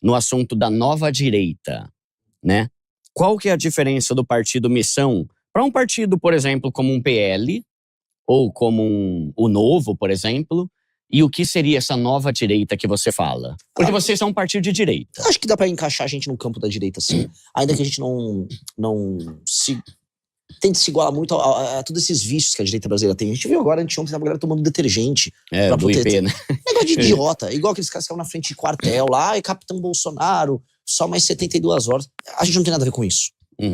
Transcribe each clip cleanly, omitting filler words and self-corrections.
no assunto da nova direita, né? Qual que é a diferença do partido Missão para um partido, por exemplo, como um PL ou como o Novo, por exemplo? E o que seria essa nova direita que você fala? Porque vocês são um partido de direita. Acho que dá pra encaixar a gente no campo da direita, sim. Ainda que a gente não se tente se igualar muito a todos esses vícios que a direita brasileira tem. A gente viu agora, ontem tava a galera tomando detergente. Pra do IP, né? Negócio de idiota. Igual aqueles caras que estavam na frente de quartel lá, Capitão Bolsonaro, só mais 72 horas. A gente não tem nada a ver com isso.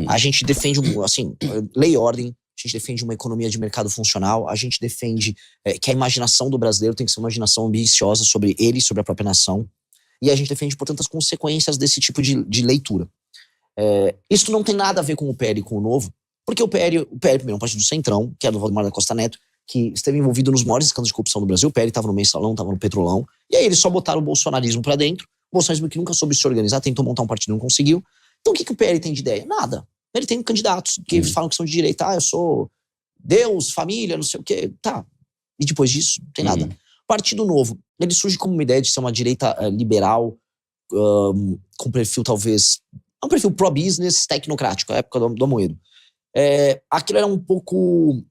A gente defende, assim, lei e ordem. A gente defende uma economia de mercado funcional. A gente defende que a imaginação do brasileiro tem que ser uma imaginação ambiciosa sobre ele e sobre a própria nação. E a gente defende, portanto, as consequências desse tipo de leitura. Isso não tem nada a ver com o PL e com o Novo, porque o PL primeiro, é um partido do Centrão, que é do Valdemar da Costa Neto, que esteve envolvido nos maiores escândalos de corrupção do Brasil. O PL estava no Mensalão, estava no Petrolão. E aí eles só botaram o bolsonarismo pra dentro. O bolsonarismo que nunca soube se organizar, tentou montar um partido e não conseguiu. Então o que o PL tem de ideia? Nada. Ele tem candidatos que falam que são de direita. Eu sou Deus, família, não sei o quê. Tá. E depois disso, não tem nada. Partido Novo, ele surge como uma ideia de ser uma direita liberal, com perfil talvez... É um perfil pro-business, tecnocrático, a época do Amoedo. Aquilo era um pouco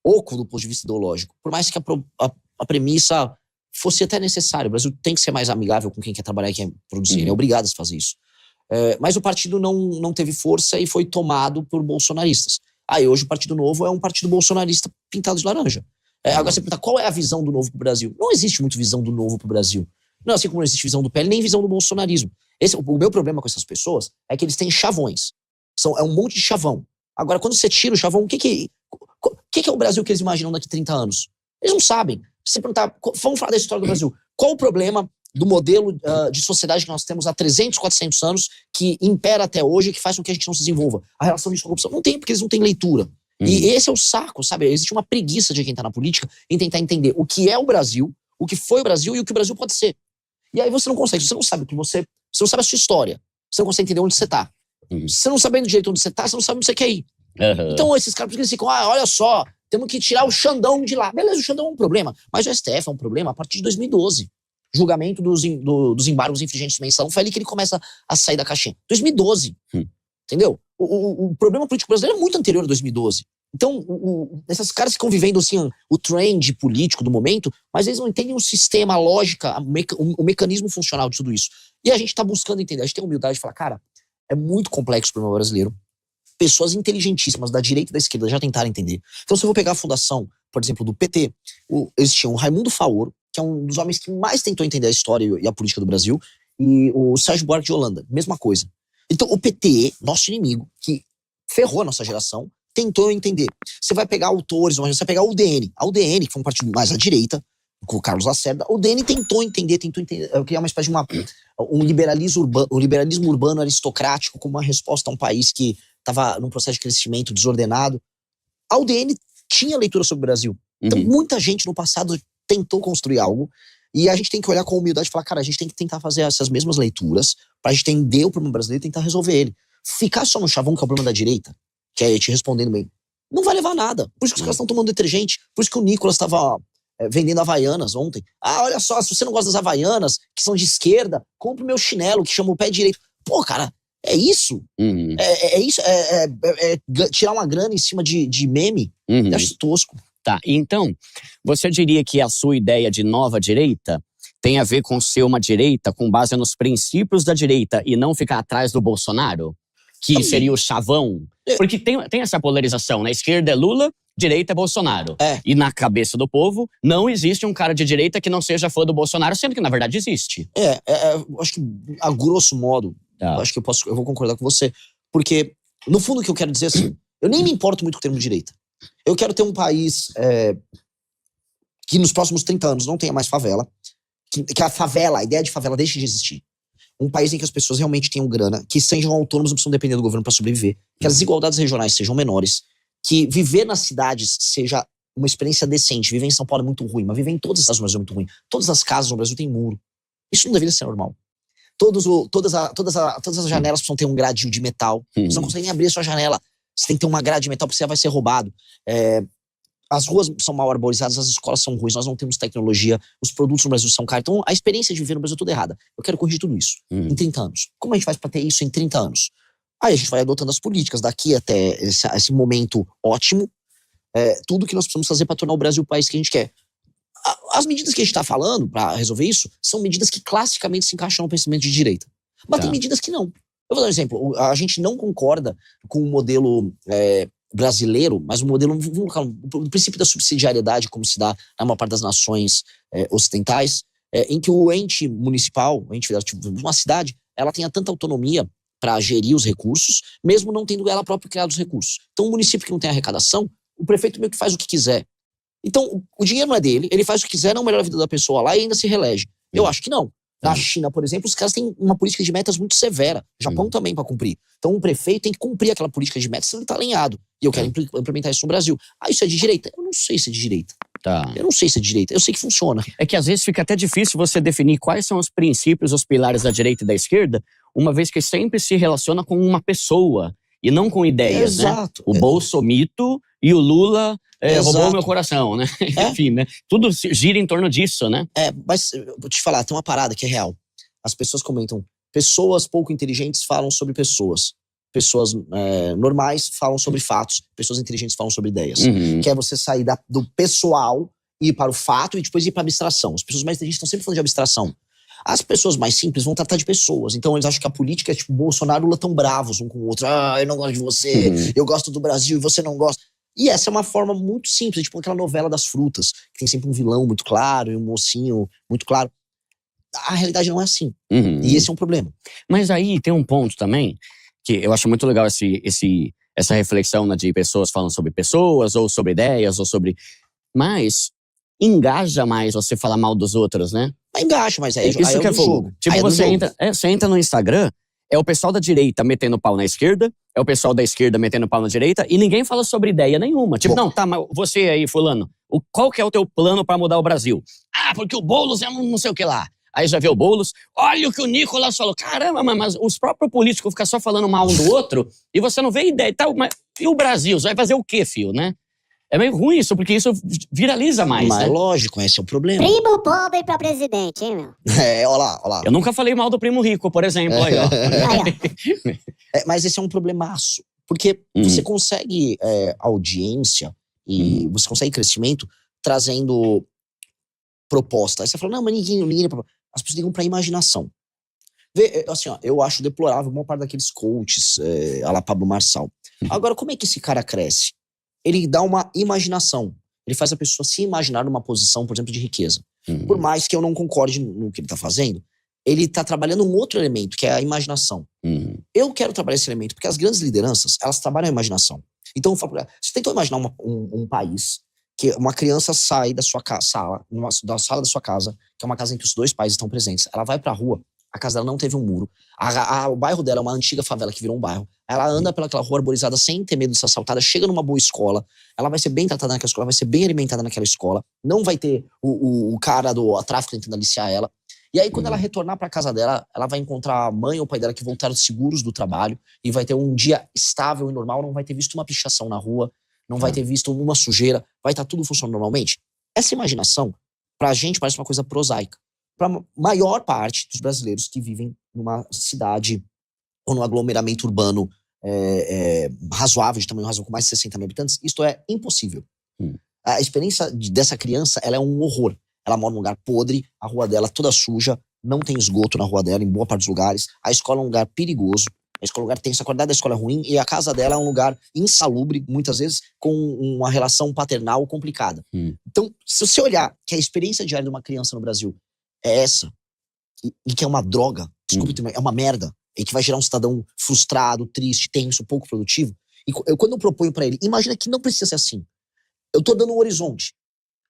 oco do ponto de vista ideológico. Por mais que a premissa fosse até necessária. O Brasil tem que ser mais amigável com quem quer trabalhar e quer produzir. Ele é obrigado a fazer isso. Mas o partido não teve força e foi tomado por bolsonaristas. Aí hoje o Partido Novo é um partido bolsonarista pintado de laranja. Agora você pergunta, qual é a visão do Novo pro Brasil? Não existe muito visão do Novo pro Brasil. Não, assim como não existe visão do PL, nem visão do bolsonarismo. O meu problema com essas pessoas é que eles têm chavões. É um monte de chavão. Agora, quando você tira o chavão, o que é o Brasil que eles imaginam daqui a 30 anos? Eles não sabem. Se você perguntar, vamos falar da história do Brasil. Qual o problema do modelo de sociedade que nós temos há 300, 400 anos, que impera até hoje, que faz com que a gente não se desenvolva? A relação disso com a corrupção. Não tem, porque eles não têm leitura. E esse é o saco, sabe? Existe uma preguiça de quem tá na política em tentar entender o que é o Brasil, o que foi o Brasil e o que o Brasil pode ser. E aí você não consegue, você não sabe o que você não sabe a sua história, você não consegue entender onde você tá. Você não sabendo direito onde você tá, você não sabe onde você quer ir. Então esses caras, porque eles ficam, olha só, temos que tirar o Xandão de lá. Beleza, o Xandão é um problema, mas o STF é um problema a partir de 2012. Julgamento dos embargos infringentes do Mensalão, foi ali que ele começa a sair da caixinha. 2012. Entendeu? O problema político brasileiro é muito anterior a 2012. Então, esses caras ficam vivendo assim, o trend político do momento, mas eles não entendem o sistema, a lógica, o mecanismo funcional de tudo isso. E a gente tá buscando entender, a gente tem a humildade de falar, cara, é muito complexo o problema brasileiro. Pessoas inteligentíssimas da direita e da esquerda já tentaram entender. Então, se eu vou pegar a fundação, por exemplo, do PT, existia o Raimundo Faoro, que é um dos homens que mais tentou entender a história e a política do Brasil, e o Sérgio Buarque de Holanda, mesma coisa. Então, o PT, nosso inimigo, que ferrou a nossa geração, tentou entender. Você vai pegar autores, você vai pegar o UDN. A UDN, que foi um partido mais à direita, com o Carlos Lacerda, o UDN tentou entender, criar uma espécie de um liberalismo urbano aristocrático como uma resposta a um país que estava num processo de crescimento desordenado. A UDN tinha leitura sobre o Brasil. Então, muita gente no passado tentou construir algo, e a gente tem que olhar com humildade e falar, cara, a gente tem que tentar fazer essas mesmas leituras pra gente entender o problema brasileiro e tentar resolver ele. Ficar só no chavão, que é o problema da direita, que é te respondendo bem, não vai levar a nada. Por isso que os caras estão tomando detergente, por isso que o Nicolas estava vendendo Havaianas ontem. Olha só, se você não gosta das Havaianas, que são de esquerda, compre o meu chinelo, que chama o pé direito. Pô, cara, é isso? Tirar uma grana em cima de meme? Eu acho tosco. Tá, então, você diria que a sua ideia de nova direita tem a ver com ser uma direita com base nos princípios da direita e não ficar atrás do Bolsonaro? Que seria o chavão? Porque tem essa polarização, né? Esquerda é Lula, direita é Bolsonaro. E na cabeça do povo, não existe um cara de direita que não seja fã do Bolsonaro, sendo que na verdade existe. Acho que, a grosso modo, acho que eu vou concordar com você. Porque, no fundo, o que eu quero dizer é assim, eu nem me importo muito com o termo direita. Eu quero ter um país que nos próximos 30 anos não tenha mais favela, que a ideia de favela deixe de existir. Um país em que as pessoas realmente tenham grana, que sejam autônomos, não precisam depender do governo para sobreviver, que as desigualdades regionais sejam menores, que viver nas cidades seja uma experiência decente. Viver em São Paulo é muito ruim, mas viver em todas as cidades do Brasil é muito ruim. Todas as casas no Brasil têm muro. Isso não deveria ser normal. Todas as janelas precisam ter um gradil de metal. Você não consegue nem abrir a sua janela. Você tem que ter uma grade de metal porque você vai ser roubado. as ruas são mal arborizadas, as escolas são ruins, nós não temos tecnologia, os produtos no Brasil são caros. Então, a experiência de viver no Brasil é toda errada. Eu quero corrigir tudo isso em 30 anos. Como a gente faz para ter isso em 30 anos? Aí a gente vai adotando as políticas daqui até esse momento ótimo, tudo que nós precisamos fazer para tornar o Brasil o país que a gente quer. As medidas que a gente está falando para resolver isso são medidas que classicamente se encaixam no pensamento de direita. Mas tem medidas que não. Eu vou dar um exemplo. A gente não concorda com o modelo brasileiro, mas o modelo, o princípio da subsidiariedade, como se dá na maior parte das nações ocidentais, em que o ente municipal, o ente federativo, uma cidade, ela tenha tanta autonomia para gerir os recursos, mesmo não tendo ela própria criado os recursos. Então, o município que não tem arrecadação, o prefeito meio que faz o que quiser. Então, o dinheiro não é dele, ele faz o que quiser, não melhora a vida da pessoa lá e ainda se reelege. Eu acho que não. Na China, por exemplo, os caras têm uma política de metas muito severa. O Japão também para cumprir. Então, o prefeito tem que cumprir aquela política de metas, senão ele tá alinhado. E eu quero implementar isso no Brasil. Isso é de direita? Eu não sei se é de direita. Eu não sei se é de direita. Eu sei que funciona. É que às vezes fica até difícil você definir quais são os princípios, os pilares da direita e da esquerda, uma vez que sempre se relaciona com uma pessoa e não com ideias, Exato. O Bolsomito e o Lula roubou meu coração, né? Enfim, né? Tudo gira em torno disso, né? Mas vou te falar, tem uma parada que é real. As pessoas comentam, pessoas pouco inteligentes falam sobre pessoas. Pessoas normais falam sobre fatos. Pessoas inteligentes falam sobre ideias. Que é você sair do pessoal, ir para o fato e depois ir para a abstração. As pessoas mais inteligentes estão sempre falando de abstração. As pessoas mais simples vão tratar de pessoas. Então eles acham que a política é tipo Bolsonaro e Lula tão bravos um com o outro. Eu não gosto de você, eu gosto do Brasil e você não gosta. E essa é uma forma muito simples, tipo aquela novela das frutas, que tem sempre um vilão muito claro e um mocinho muito claro. A realidade não é assim. E esse é um problema. Mas aí tem um ponto também, que eu acho muito legal essa reflexão, né, de pessoas falando sobre pessoas, ou sobre ideias, ou sobre... Mas engaja mais você falar mal dos outros, né? Engaja, mas isso que é fogo. Tipo, você entra no Instagram, é o pessoal da direita metendo pau na esquerda, é o pessoal da esquerda metendo pau na direita, e ninguém fala sobre ideia nenhuma. Tipo, não, tá, mas você aí, fulano, qual que é o teu plano pra mudar o Brasil? Porque o Boulos é não sei o que lá. Aí já vê o Boulos, olha o que o Nicolas falou. Caramba, mas os próprios políticos ficam só falando mal um do outro, e você não vê ideia e tal. Mas e o Brasil? Você vai fazer o quê, filho, né? É meio ruim isso, porque isso viraliza mais, Mas né? lógico, esse é o problema. Primo pobre pra presidente, hein, meu? Olha lá. Eu nunca falei mal do primo rico, por exemplo. Aí, ó. Mas esse é um problemaço. Porque você consegue audiência e você consegue crescimento trazendo proposta. Aí você fala, não, mas ninguém liga. As pessoas ligam pra imaginação. Assim, ó, eu acho deplorável uma parte daqueles coaches a la Pablo Marçal. Agora, como é que esse cara cresce? Ele dá uma imaginação. Ele faz a pessoa se imaginar numa posição, por exemplo, de riqueza. Por mais que eu não concorde no que ele tá fazendo, ele tá trabalhando um outro elemento, que é a imaginação. Eu quero trabalhar esse elemento, porque as grandes lideranças, elas trabalham a imaginação. Então, eu falo, você tentou imaginar um país que uma criança sai da sua sala, da sala da sua casa, que é uma casa em que os dois pais estão presentes, ela vai pra rua, a casa dela não teve um muro, o bairro dela é uma antiga favela que virou um bairro, ela anda pelaquela rua arborizada sem ter medo de ser assaltada, chega numa boa escola, ela vai ser bem tratada naquela escola, vai ser bem alimentada naquela escola, não vai ter o cara do tráfico tentando aliciar ela. E aí, quando ela retornar pra casa dela, ela vai encontrar a mãe ou o pai dela que voltaram seguros do trabalho e vai ter um dia estável e normal, não vai ter visto uma pichação na rua, não vai ter visto uma sujeira, vai estar tudo funcionando normalmente. Essa imaginação, pra gente, parece uma coisa prosaica. Pra maior parte dos brasileiros que vivem numa cidade ou num aglomeramento urbano razoável, de tamanho razoável, com mais de 60 mil habitantes, isto é impossível. A experiência dessa criança, ela é um horror. Ela mora num lugar podre, a rua dela toda suja, não tem esgoto na rua dela, em boa parte dos lugares. A escola é um lugar perigoso, a escola é um lugar tenso, a qualidade da escola é ruim, e a casa dela é um lugar insalubre, muitas vezes, com uma relação paternal complicada. Então, se você olhar que a experiência diária de uma criança no Brasil é essa, e que é uma droga, desculpe, é uma merda, e que vai gerar um cidadão frustrado, triste, tenso, pouco produtivo, e quando eu proponho pra ele, imagina que não precisa ser assim. Eu tô dando um horizonte.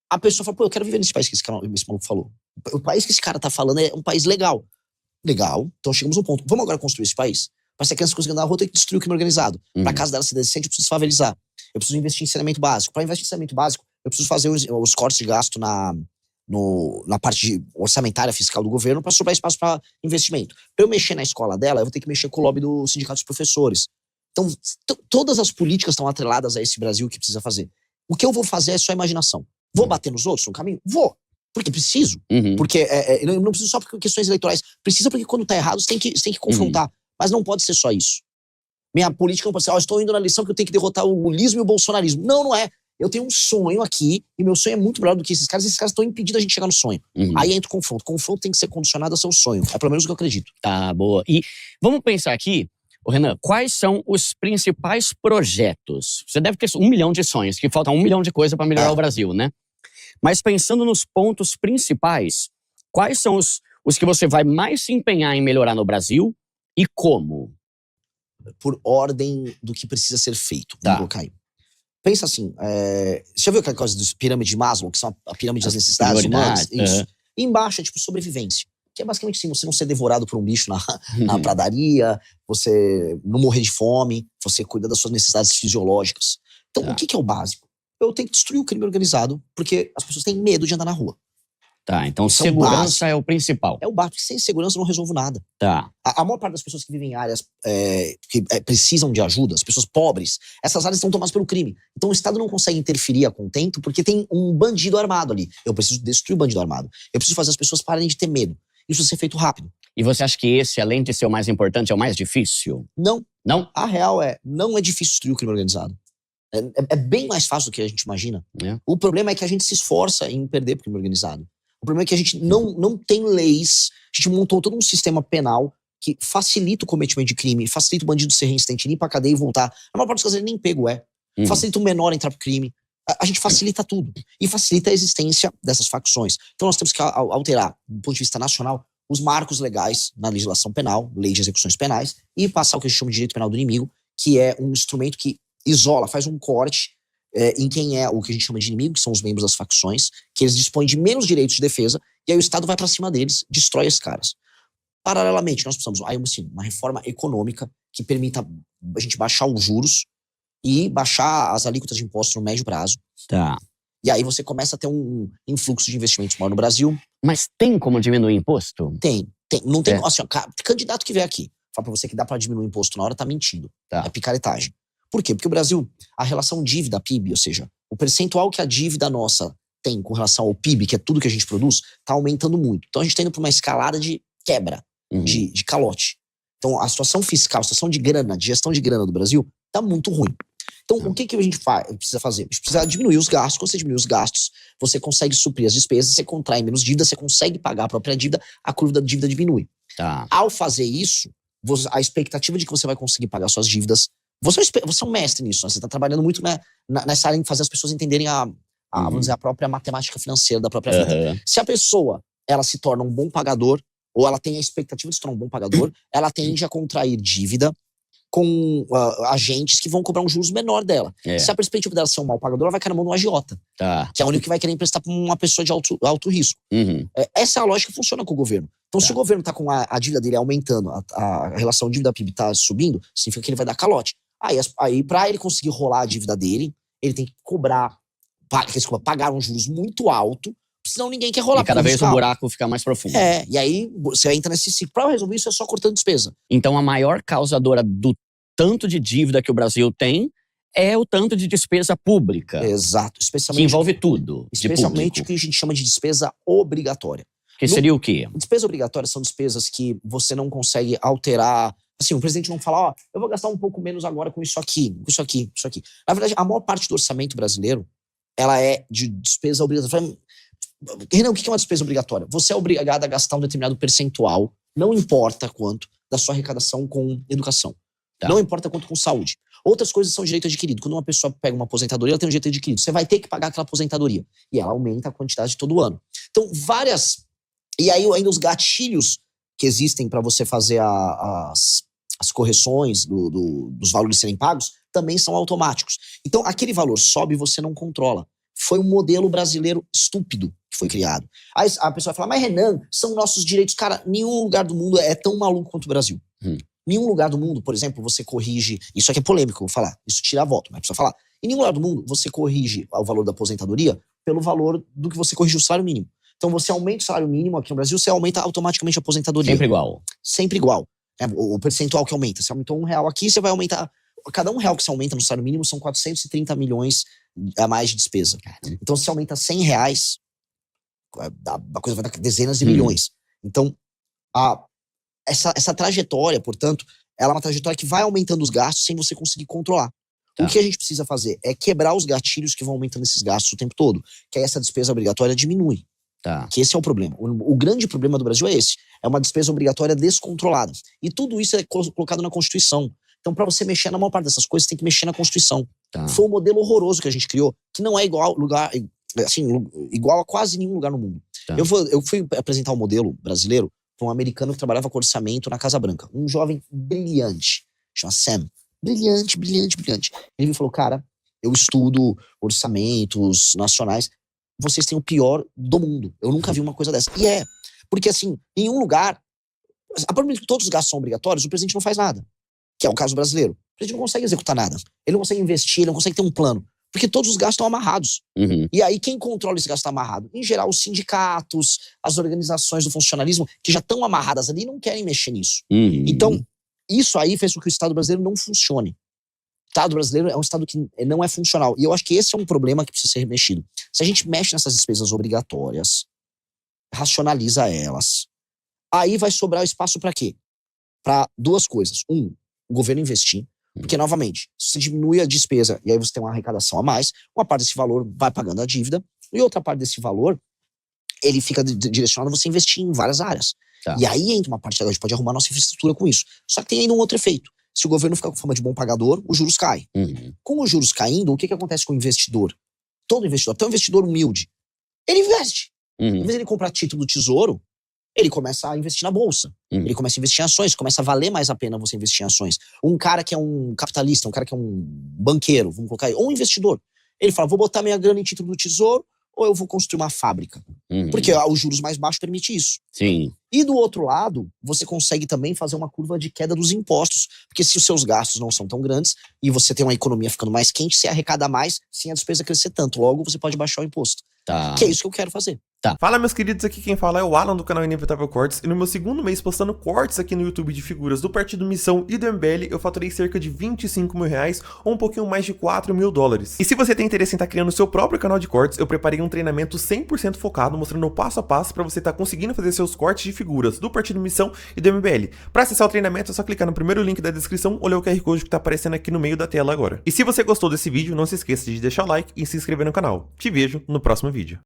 A pessoa fala, eu quero viver nesse país que esse maluco falou. O país que esse cara tá falando é um país legal. Legal, então chegamos a um ponto. Vamos agora construir esse país? Pra se a criança conseguir andar na rua, tem que destruir o crime organizado. Pra casa dela ser decente, eu preciso favelizar. Eu preciso investir em saneamento básico. Pra investir em saneamento básico, eu preciso fazer os cortes de gasto na parte orçamentária fiscal do governo para sobrar espaço para investimento. Para eu mexer na escola dela, eu vou ter que mexer com o lobby do sindicato dos professores. Então, todas as políticas estão atreladas a esse Brasil que precisa fazer. O que eu vou fazer é só imaginação. Vou bater nos outros no caminho? Vou. Porque preciso. Porque eu não preciso só por questões eleitorais. Precisa porque quando tá errado, você tem que confrontar. Mas não pode ser só isso. Minha política não pode ser, estou indo na eleição que eu tenho que derrotar o lulismo e o bolsonarismo. Não, não é. Eu tenho um sonho aqui, e meu sonho é muito melhor do que esses caras estão impedindo a gente de chegar no sonho. Aí entra o confronto. Confronto tem que ser condicionado ao seu sonho. É pelo menos o que eu acredito. Tá, boa. E vamos pensar aqui, Renan, quais são os principais projetos? Você deve ter 1 milhão de sonhos, que falta 1 milhão de coisas para melhorar o Brasil, né? Mas pensando nos pontos principais, quais são os que você vai mais se empenhar em melhorar no Brasil e como? Por ordem do que precisa ser feito. Vamos colocar aí. Pensa assim, você já viu aquela coisa dos pirâmides de Maslow, que são a pirâmide das necessidades humanas? Isso. E embaixo é tipo sobrevivência. Que é basicamente assim, você não ser devorado por um bicho na pradaria, você não morrer de fome, você cuidar das suas necessidades fisiológicas. Então, o que é o básico? Eu tenho que destruir o crime organizado, porque as pessoas têm medo de andar na rua. Tá, então segurança é o principal. É o básico, sem segurança eu não resolvo nada. Tá. A maior parte das pessoas que vivem em áreas que precisam de ajuda, as pessoas pobres, essas áreas estão tomadas pelo crime. Então o Estado não consegue interferir a contento porque tem um bandido armado ali. Eu preciso destruir o bandido armado. Eu preciso fazer as pessoas pararem de ter medo. Isso precisa ser feito rápido. E você acha que esse, além de ser o mais importante, é o mais difícil? Não. Não? A real não é difícil destruir o crime organizado. É bem mais fácil do que a gente imagina. O problema é que a gente se esforça em perder pro crime organizado. O problema é que a gente não tem leis, a gente montou todo um sistema penal que facilita o cometimento de crime, facilita o bandido ser reincidente, ir pra cadeia e voltar. Na maior parte dos casos ele nem pego facilita o menor entrar pro crime. A gente facilita tudo. E facilita a existência dessas facções. Então nós temos que alterar, do ponto de vista nacional, os marcos legais na legislação penal, lei de execuções penais, e passar o que a gente chama de direito penal do inimigo, que é um instrumento que isola, faz um corte em quem é o que a gente chama de inimigo, que são os membros das facções, que eles dispõem de menos direitos de defesa, e aí o Estado vai pra cima deles, destrói esses caras. Paralelamente, nós precisamos aí, assim, uma reforma econômica que permita a gente baixar os juros e baixar as alíquotas de impostos no médio prazo. Tá. E aí você começa a ter um influxo de investimentos maior no Brasil. Mas tem como diminuir imposto? Tem. Não tem, assim, candidato que vier aqui, fala pra você que dá pra diminuir o imposto na hora, tá mentindo. Tá. É picaretagem. Por quê? Porque o Brasil, a relação dívida-PIB, ou seja, o percentual que a dívida nossa tem com relação ao PIB, que é tudo que a gente produz, tá aumentando muito. Então a gente tá indo pra uma escalada de quebra, de calote. Então a situação fiscal, a situação de grana, de gestão de grana do Brasil, tá muito ruim. Então o que a gente precisa fazer? A gente precisa diminuir os gastos. Quando você diminui os gastos, você consegue suprir as despesas, você contrai menos dívida, você consegue pagar a própria dívida, a curva da dívida diminui. Tá. Ao fazer isso, a expectativa de que você vai conseguir pagar suas dívidas. Você é um mestre nisso, né? Você está trabalhando muito nessa área de fazer as pessoas entenderem vamos dizer, a própria matemática financeira da própria vida. Se a pessoa ela se torna um bom pagador, ou ela tem a expectativa de se tornar um bom pagador, ela tende a contrair dívida com agentes que vão cobrar um juros menor dela. Se a perspectiva dela ser um mau pagador, ela vai cair na mão de um agiota, que é o único que vai querer emprestar para uma pessoa de alto risco. Essa é a lógica que funciona com o governo. Então, se o governo está com a dívida dele aumentando, a relação dívida-PIB está subindo, significa que ele vai dar calote. Aí para ele conseguir rolar a dívida dele, ele tem que pagar um juros muito alto, senão ninguém quer rolar. E cada vez o buraco fica mais profundo. E aí você entra nesse ciclo. Para resolver isso é só cortando despesa. Então a maior causadora do tanto de dívida que o Brasil tem é o tanto de despesa pública. Exato. Que envolve tudo. Especialmente o que a gente chama de despesa obrigatória. Que seria o quê? Despesas obrigatórias são despesas que você não consegue alterar. Assim, o presidente não fala, eu vou gastar um pouco menos agora com isso aqui, com isso aqui, isso aqui. Na verdade, a maior parte do orçamento brasileiro, ela é de despesa obrigatória. Renan, o que é uma despesa obrigatória? Você é obrigado a gastar um determinado percentual, não importa quanto, da sua arrecadação com educação. Não importa quanto com saúde. Outras coisas são direito adquirido. Quando uma pessoa pega uma aposentadoria, ela tem um direito adquirido. Você vai ter que pagar aquela aposentadoria. E ela aumenta a quantidade todo ano. Então, E aí ainda os gatilhos que existem para você fazer as correções dos valores serem pagos também são automáticos. Então, aquele valor sobe e você não controla. Foi um modelo brasileiro estúpido que foi criado. Aí a pessoa fala, mas Renan, são nossos direitos. Cara, nenhum lugar do mundo é tão maluco quanto o Brasil. Nenhum lugar do mundo, por exemplo, você corrige... Isso aqui é polêmico, eu vou falar. Isso tira a voto, mas precisa falar. Em nenhum lugar do mundo, você corrige o valor da aposentadoria pelo valor do que você corrige o salário mínimo. Então você aumenta o salário mínimo aqui no Brasil, você aumenta automaticamente a aposentadoria. Sempre igual. Sempre igual. O percentual que aumenta. Se aumentou R$1 aqui, você vai aumentar cada R$1 que você aumenta no salário mínimo são 430 milhões a mais de despesa. Então, se você aumenta R$100, a coisa vai dar dezenas de milhões. Então, essa trajetória, portanto, ela é uma trajetória que vai aumentando os gastos sem você conseguir controlar. O que a gente precisa fazer é quebrar os gatilhos que vão aumentando esses gastos o tempo todo, que aí essa despesa obrigatória diminui. Que esse é o problema. O grande problema do Brasil é esse. É uma despesa obrigatória descontrolada. E tudo isso é colocado na Constituição. Então, para você mexer na maior parte dessas coisas, você tem que mexer na Constituição. Foi um modelo horroroso que a gente criou, que não é igual a quase nenhum lugar no mundo. Eu fui apresentar um modelo brasileiro para um americano que trabalhava com orçamento na Casa Branca. Um jovem brilhante, chama Sam. Brilhante. Ele me falou, cara, eu estudo orçamentos nacionais, vocês têm o pior do mundo. Eu nunca vi uma coisa dessa. E porque assim, em um lugar, a partir que todos os gastos são obrigatórios, o presidente não faz nada. Que é o caso brasileiro. O presidente não consegue executar nada. Ele não consegue investir, ele não consegue ter um plano. Porque todos os gastos estão amarrados. E aí, quem controla esse gasto amarrado? Em geral, os sindicatos, as organizações do funcionalismo, que já estão amarradas ali, não querem mexer nisso. Então, isso aí fez com que o Estado brasileiro não funcione. O Estado brasileiro é um Estado que não é funcional. E eu acho que esse é um problema que precisa ser mexido. Se a gente mexe nessas despesas obrigatórias, racionaliza elas, aí vai sobrar espaço para quê? Para duas coisas. O governo investir. Porque, novamente, se você diminui a despesa e aí você tem uma arrecadação a mais, uma parte desse valor vai pagando a dívida e outra parte desse valor, ele fica direcionado a você investir em várias áreas. E aí entra uma parte, a gente pode arrumar nossa infraestrutura com isso. Só que tem ainda um outro efeito. Se o governo ficar com fama de bom pagador, os juros caem. Com os juros caindo, o que acontece com o investidor? Todo investidor, até um investidor humilde, ele investe. Em vez de ele comprar título do tesouro, ele começa a investir na bolsa. Ele começa a investir em ações, começa a valer mais a pena você investir em ações. Um cara que é um capitalista, um cara que é um banqueiro, vamos colocar aí, ou um investidor, ele fala, vou botar minha grana em título do tesouro ou eu vou construir uma fábrica. Porque os juros mais baixos permitem isso. E do outro lado, você consegue também fazer uma curva de queda dos impostos. Porque se os seus gastos não são tão grandes e você tem uma economia ficando mais quente, você arrecada mais sem a despesa crescer tanto. Logo, você pode baixar o imposto. Que é isso que eu quero fazer. Fala, meus queridos, aqui quem fala é o Alan do canal Inevitável Cortes, e no meu segundo mês postando cortes aqui no YouTube de figuras do Partido Missão e do MBL, eu faturei cerca de R$25 mil, ou um pouquinho mais de $4 mil. E se você tem interesse em estar criando o seu próprio canal de cortes, eu preparei um treinamento 100% focado, mostrando o passo a passo para você estar conseguindo fazer seus cortes de figuras do Partido Missão e do MBL. Para acessar o treinamento é só clicar no primeiro link da descrição ou ler o QR Code que está aparecendo aqui no meio da tela agora. E se você gostou desse vídeo, não se esqueça de deixar o like e se inscrever no canal. Te vejo no próximo vídeo.